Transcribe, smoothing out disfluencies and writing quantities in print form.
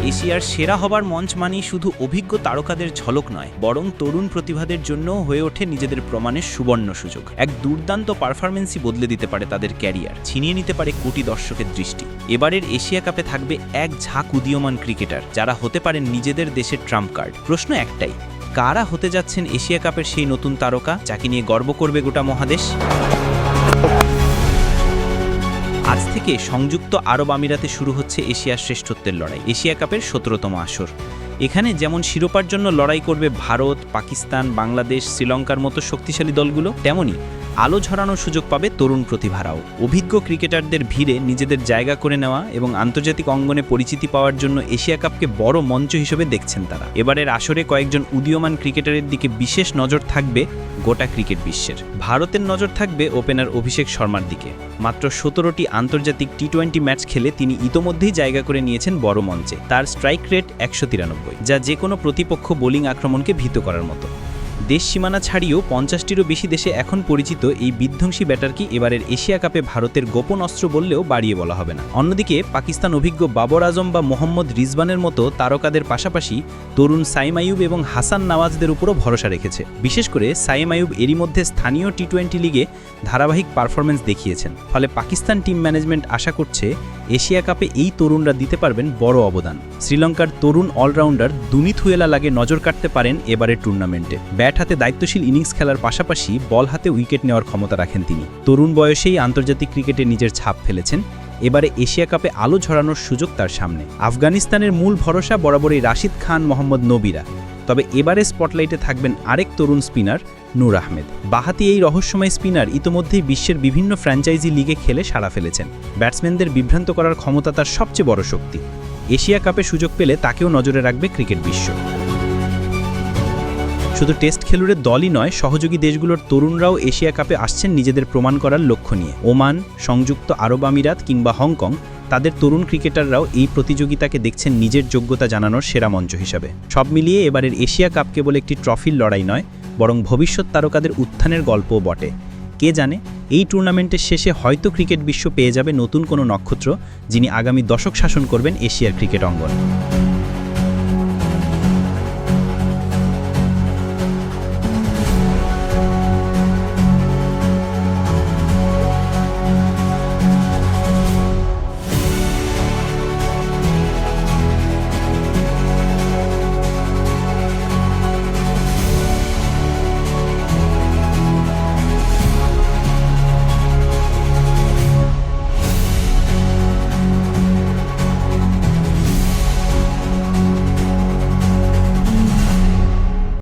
এশিয়ার সেরা হবার মঞ্চ মানেই শুধু অভিজ্ঞ তারকাদের ঝলক নয়, বরং তরুণ প্রতিভাদের জন্যও হয়ে ওঠে নিজেদের প্রমাণের সুবর্ণ সুযোগ। এক দুর্দান্ত পারফরমেন্সই বদলে দিতে পারে তাদের ক্যারিয়ার, ছিনিয়ে নিতে পারে কোটি দর্শকের দৃষ্টি। এবারের এশিয়া কাপে থাকবে এক ঝাঁক উদীয়মান ক্রিকেটার, যারা হতে পারেন নিজেদের দেশের ট্রাম্প কার্ড। প্রশ্ন একটাই, কারা হতে যাচ্ছেন এশিয়া কাপের সেই নতুন তারকা, যাকে নিয়ে গর্ব করবে গোটা মহাদেশ? আজ থেকে সংযুক্ত আরব আমিরাতে শুরু হচ্ছে এশিয়ার শ্রেষ্ঠত্বের লড়াই, এশিয়া কাপের ১৭তম আসর। এখানে যেমন শিরোপার জন্য লড়াই করবে ভারত, পাকিস্তান, বাংলাদেশ, শ্রীলঙ্কার মতো শক্তিশালী দলগুলো, তেমনই আলো ঝরানোর সুযোগ পাবে তরুণ প্রতিভারাও। অভিজ্ঞ ক্রিকেটারদের ভিড়ে নিজেদের জায়গা করে নেওয়া এবং আন্তর্জাতিক অঙ্গনে পরিচিতি পাওয়ার জন্য এশিয়া কাপকে বড় মঞ্চ হিসেবে দেখছেন তারা। এবারের আসরে কয়েকজন উদীয়মান ক্রিকেটারের দিকে বিশেষ নজর থাকবে গোটা ক্রিকেট বিশ্বের। ভারতের নজর থাকবে ওপেনার অভিষেক শর্মার দিকে। মাত্র ১৭টি আন্তর্জাতিক টি-20 ম্যাচ খেলে তিনি ইতোমধ্যেই জায়গা করে নিয়েছেন বড় মঞ্চে। তার স্ট্রাইক রেট ১৯৩, যা যে কোনো প্রতিপক্ষ বোলিং আক্রমণকে ভীত করার মতো। দেশ সীমানা ছাড়িয়েও ৫০টিরও বেশি দেশে এখন পরিচিত এই বিধ্বংসী ব্যাটারকে এবারের এশিয়া কাপে ভারতের গোপন অস্ত্র বললেও বাড়িয়ে বলা হবে না। অন্যদিকে পাকিস্তান অভিজ্ঞ বাবর আজম বা মোহাম্মদ রিজওয়ানের মতো তারকাদের পাশাপাশি তরুণ সাইম আইয়ুব এবং হাসান নওয়াজদের উপরও ভরসা রেখেছে। বিশেষ করে সাইম আইয়ুব এরই মধ্যে স্থানীয় টি-20 লিগে ধারাবাহিক পারফরমেন্স দেখিয়েছেন। ফলে পাকিস্তান টিম ম্যানেজমেন্ট আশা করছে এশিয়া কাপে এই তরুণরা দিতে পারবেন বড় অবদান। শ্রীলঙ্কার তরুণ অলরাউন্ডার দুনি থুয়েলা লাগে নজর কাটতে পারেন এবারের টুর্নামেন্টে। ব্যাট হাতে দায়িত্বশীল ইনিংস খেলার পাশাপাশি বল হাতে উইকেট নেওয়ার ক্ষমতা রাখেন তিনি। তরুণ বয়সেই আন্তর্জাতিক ক্রিকেটে নিজের ছাপ ফেলেছেন। এবারে এশিয়া কাপে আলো ঝরানোর সুযোগ তার সামনে। আফগানিস্তানের মূল ভরসা বরাবরই রাশিদ খান, মোহাম্মদ নবীরা। তবে এবারে স্পটলাইটে থাকবেন আরেক তরুণ স্পিনার নূর আহমেদ। বাঁহাতি এই রহস্যময় স্পিনার ইতোমধ্যেই বিশ্বের বিভিন্ন ফ্র্যাঞ্চাইজি লিগে খেলে সাড়া ফেলেছেন। ব্যাটসম্যানদের বিভ্রান্ত করার ক্ষমতা তার সবচেয়ে বড় শক্তি। এশিয়া কাপে সুযোগ পেলে তাকেও নজরে রাখবে ক্রিকেট বিশ্ব। শুধু টেস্ট খেলুড়ের দলই নয়, সহযোগী দেশগুলোর তরুণরাও এশিয়া কাপে আসছেন নিজেদের প্রমাণ করার লক্ষ্য নিয়ে। ওমান, সংযুক্ত আরব আমিরাত কিংবা হংকং, তাদের তরুণ ক্রিকেটাররাও এই প্রতিযোগিতাকে দেখছেন নিজের যোগ্যতা জানানোর সেরা মঞ্চ হিসাবে। সব মিলিয়ে এবারের এশিয়া কাপ কেবল একটি ট্রফির লড়াই নয়, বরং ভবিষ্যৎ তারকাদের উত্থানের গল্পও বটে। কে জানে, এই টুর্নামেন্টের শেষে হয়তো ক্রিকেট বিশ্ব পেয়ে যাবে নতুন কোনো নক্ষত্র, যিনি আগামী দশক শাসন করবেন এশিয়ার ক্রিকেট অঙ্গন।